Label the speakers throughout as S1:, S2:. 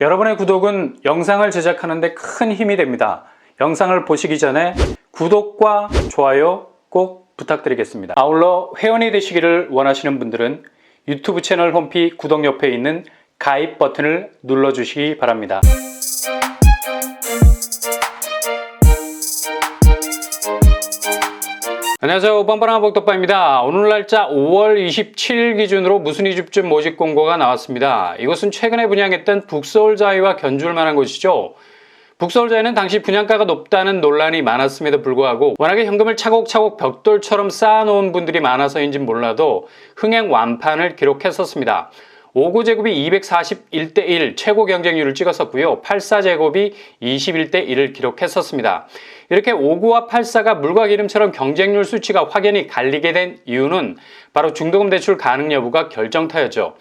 S1: 여러분의 구독은 영상을 제작하는 데 큰 힘이 됩니다. 영상을 보시기 전에 구독과 좋아요 꼭 부탁드리겠습니다. 아울러 회원이 되시기를 원하시는 분들은 유튜브 채널 홈피 구독 옆에 있는 가입 버튼을 눌러주시기 바랍니다. 안녕하세요. 뻔뻔한 복덕바입니다. 오늘 날짜 5월 27일 기준으로 무순위 집주 모집 공고가 나왔습니다. 이것은 최근에 분양했던 북서울자이와 견줄 만한 곳이죠. 북서울자이는 당시 분양가가 높다는 논란이 많았음에도 불구하고 워낙에 현금을 차곡차곡 벽돌처럼 쌓아놓은 분들이 많아서인지 몰라도 흥행 완판을 기록했었습니다. 5구제곱이 241대1 최고 경쟁률을 찍었었고요. 84제곱이 21대1을 기록했었습니다. 이렇게 5구와 84가 물과 기름처럼 경쟁률 수치가 확연히 갈리게 된 이유는 바로 중도금 대출 가능 여부가 결정타였죠.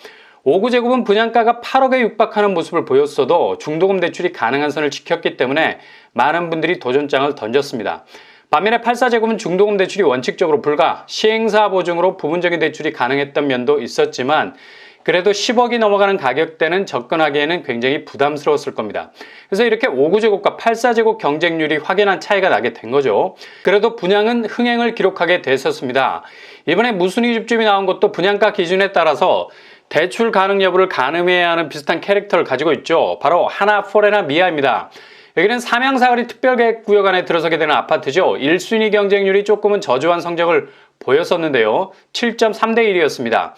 S1: 5구제곱은 분양가가 8억에 육박하는 모습을 보였어도 중도금 대출이 가능한 선을 지켰기 때문에 많은 분들이 도전장을 던졌습니다. 반면에 84제곱은 중도금 대출이 원칙적으로 불가, 시행사 보증으로 부분적인 대출이 가능했던 면도 있었지만 그래도 10억이 넘어가는 가격대는 접근하기에는 굉장히 부담스러웠을 겁니다. 그래서 이렇게 5구제곱과 84제곱 경쟁률이 확연한 차이가 나게 된 거죠. 그래도 분양은 흥행을 기록하게 됐었습니다. 이번에 무순위 집주임이 나온 것도 분양가 기준에 따라서 대출 가능 여부를 가늠해야 하는 비슷한 캐릭터를 가지고 있죠. 바로 하나 포레나 미아입니다. 여기는 삼양사거리 특별계획구역 안에 들어서게 되는 아파트죠. 1순위 경쟁률이 조금은 저조한 성적을 보였었는데요. 7.3대1이었습니다.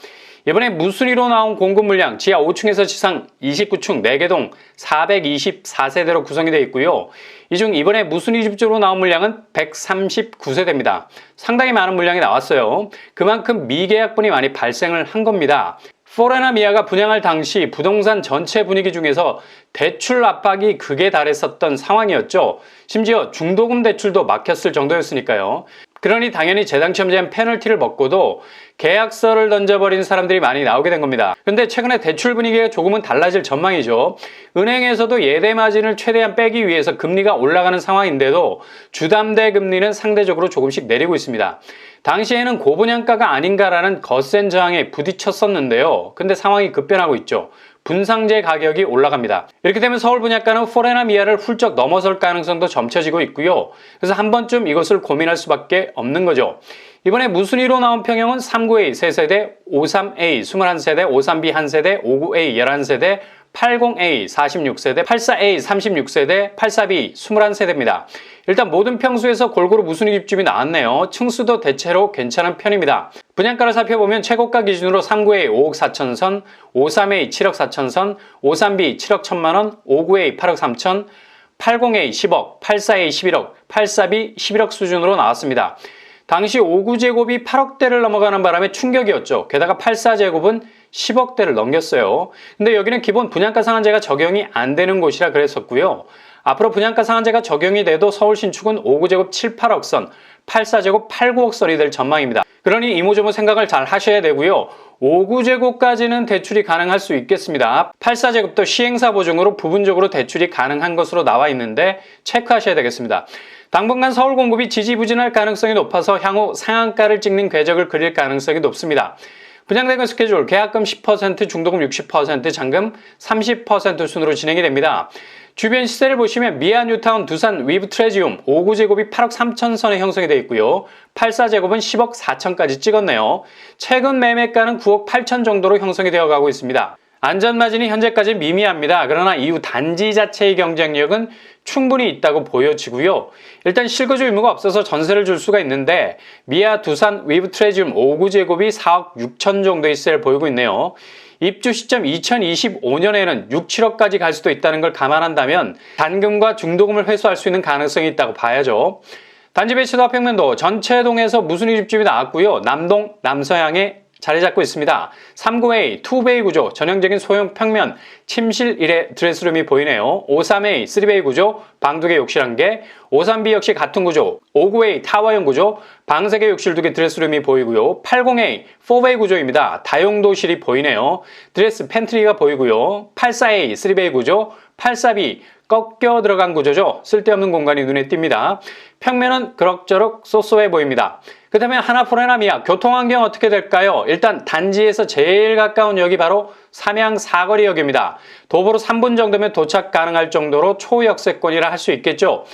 S1: 이번에 무순위로 나온 공급 물량 지하 5층에서 지상 29층 4개 동 424세대로 구성이 되어 있고요. 이 중 이번에 무순위 집주로 나온 물량은 139세대입니다. 상당히 많은 물량이 나왔어요. 그만큼 미계약분이 많이 발생을 한 겁니다. 포레나 미아가 분양할 당시 부동산 전체 분위기 중에서 대출 압박이 극에 달했었던 상황이었죠. 심지어 중도금 대출도 막혔을 정도였으니까요. 그러니 당연히 재당첨자인 페널티를 먹고도 계약서를 던져버린 사람들이 많이 나오게 된 겁니다. 근데 최근에 대출 분위기가 조금은 달라질 전망이죠. 은행에서도 예대 마진을 최대한 빼기 위해서 금리가 올라가는 상황인데도 주담대 금리는 상대적으로 조금씩 내리고 있습니다. 당시에는 고분양가가 아닌가라는 거센 저항에 부딪혔었는데요. 근데 상황이 급변하고 있죠. 분상제 가격이 올라갑니다. 이렇게 되면 서울 분양가는 포레나 미아를 훌쩍 넘어설 가능성도 점쳐지고 있고요. 그래서 한 번쯤 이것을 고민할 수밖에 없는 거죠. 이번에 무순위로 나온 평형은 39A 3세대, 53A 21세대, 53B 1세대, 59A 11세대, 80A 46세대, 84A 36세대, 84B 21세대입니다. 일단 모든 평수에서 골고루 무순위 집주임이 나왔네요. 층수도 대체로 괜찮은 편입니다. 분양가를 살펴보면 최고가 기준으로 39A 5억 4천 선, 53A 7억 4천 선, 53B 7억 1천만 원, 59A 8억 3천, 80A 10억, 84A 11억, 84B 11억 수준으로 나왔습니다. 당시 5구제곱이 8억대를 넘어가는 바람에 충격이었죠. 게다가 84제곱은 10억대를 넘겼어요. 근데 여기는 기본 분양가 상한제가 적용이 안 되는 곳이라 그랬었고요. 앞으로 분양가 상한제가 적용이 돼도 서울 신축은 5구제곱 7, 8억 선, 84제곱 8, 9억 선이 될 전망입니다. 그러니 이모저모 생각을 잘 하셔야 되고요. 5구제곱까지는 대출이 가능할 수 있겠습니다. 84제곱도 시행사 보증으로 부분적으로 대출이 가능한 것으로 나와 있는데 체크하셔야 되겠습니다. 당분간 서울 공급이 지지부진할 가능성이 높아서 향후 상한가를 찍는 궤적을 그릴 가능성이 높습니다. 분양대금 스케줄, 계약금 10%, 중도금 60%, 잔금 30% 순으로 진행이 됩니다. 주변 시세를 보시면 미아 뉴타운 두산 위브 트레지움 5구제곱이 8억 3천 선에 형성이 되어 있고요. 84제곱은 10억 4천까지 찍었네요. 최근 매매가는 9억 8천 정도로 형성이 되어 가고 있습니다. 안전마진이 현재까지 미미합니다. 그러나 이후 단지 자체의 경쟁력은 충분히 있다고 보여지고요. 일단 실거주 의무가 없어서 전세를 줄 수가 있는데 미아 두산 위브 트레지움 5구제곱이 4억 6천 정도의 시세를 보이고 있네요. 입주 시점 2025년에는 6, 7억까지 갈 수도 있다는 걸 감안한다면 단금과 중도금을 회수할 수 있는 가능성이 있다고 봐야죠. 단지 배치도 평면도 전체 동에서 무순위 집주임이 나왔고요. 남동, 남서향에 자리 잡고 있습니다. 39A 2베이 구조, 전형적인 소형 평면, 침실 1의 드레스룸이 보이네요. 53A 3베이 구조, 방 2개 욕실 1개, 53B 역시 같은 구조, 59A 타워형 구조, 방 3개 욕실 2개 드레스룸이 보이고요. 80A 4베이 구조입니다. 다용도실이 보이네요. 드레스 팬트리가 보이고요. 84A 3베이 구조, 84B 꺾여 들어간 구조죠. 쓸데없는 공간이 눈에 띕니다. 평면은 그럭저럭 쏘쏘해 보입니다. 그 다음에 하나포레나 미아, 교통환경 어떻게 될까요? 일단 단지에서 제일 가까운 역이 바로 삼양 사거리역입니다. 도보로 3분 정도면 도착 가능할 정도로 초역세권이라 할 수 있겠죠.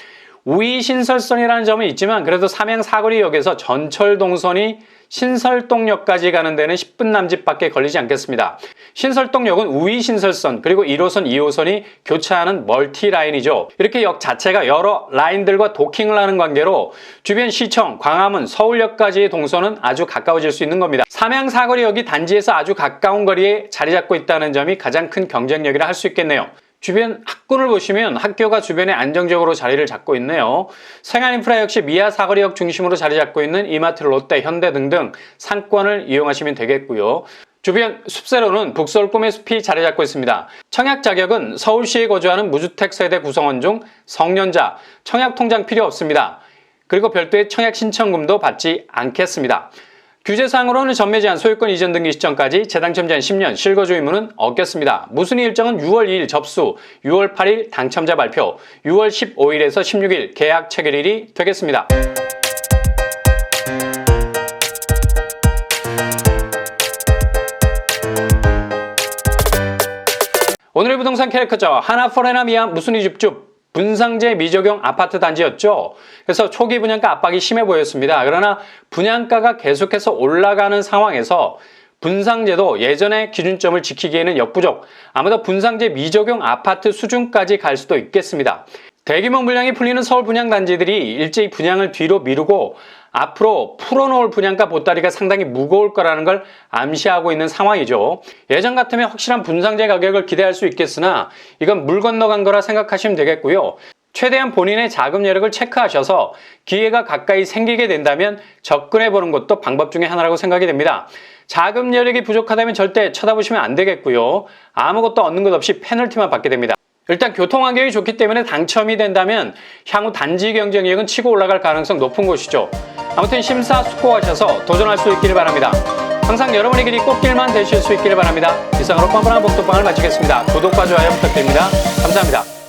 S1: 우이신설선이라는 점은 있지만 그래도 삼양 사거리역에서 전철동선이 신설동역까지 가는 데는 10분 남짓밖에 걸리지 않겠습니다. 신설동역은 우이신설선 그리고 1호선, 2호선이 교차하는 멀티라인이죠. 이렇게 역 자체가 여러 라인들과 도킹을 하는 관계로 주변 시청, 광화문, 서울역까지의 동선은 아주 가까워질 수 있는 겁니다. 삼양 사거리역이 단지에서 아주 가까운 거리에 자리 잡고 있다는 점이 가장 큰 경쟁력이라 할 수 있겠네요. 주변 학군을 보시면 학교가 주변에 안정적으로 자리를 잡고 있네요. 생활인프라 역시 미아 사거리역 중심으로 자리 잡고 있는 이마트, 롯데, 현대 등등 상권을 이용하시면 되겠고요. 주변 숲세로는 북서울 꿈의 숲이 자리 잡고 있습니다. 청약 자격은 서울시에 거주하는 무주택 세대 구성원 중 성년자, 청약 통장 필요 없습니다. 그리고 별도의 청약 신청금도 받지 않겠습니다. 규제사항으로는 전매 제한, 소유권 이전 등기 시점까지 재당첨자 10년, 실거주 의무는 없겠습니다. 무순위 일정은 6월 2일 접수, 6월 8일 당첨자 발표, 6월 15일에서 16일 계약 체결일이 되겠습니다. 오늘의 부동산 캐릭터죠. 하나포레나 미아 무순위 줍줍. 분상제 미적용 아파트 단지였죠. 그래서 초기 분양가 압박이 심해 보였습니다. 그러나 분양가가 계속해서 올라가는 상황에서 분상제도 예전의 기준점을 지키기에는 역부족, 아마도 분상제 미적용 아파트 수준까지 갈 수도 있겠습니다. 대규모 물량이 풀리는 서울 분양단지들이 일제히 분양을 뒤로 미루고 앞으로 풀어놓을 분양가 보따리가 상당히 무거울 거라는 걸 암시하고 있는 상황이죠. 예전 같으면 확실한 분상제 가격을 기대할 수 있겠으나 이건 물 건너간 거라 생각하시면 되겠고요. 최대한 본인의 자금 여력을 체크하셔서 기회가 가까이 생기게 된다면 접근해 보는 것도 방법 중에 하나라고 생각이 됩니다. 자금 여력이 부족하다면 절대 쳐다보시면 안 되겠고요. 아무것도 얻는 것 없이 페널티만 받게 됩니다. 일단 교통환경이 좋기 때문에 당첨이 된다면 향후 단지 경쟁력은 치고 올라갈 가능성 높은 곳이죠. 아무튼 심사숙고하셔서 도전할 수 있기를 바랍니다. 항상 여러분의 길이 꽃길만 되실 수 있기를 바랍니다. 이상으로 뻔뻔한 복도방을 마치겠습니다. 구독과 좋아요 부탁드립니다. 감사합니다.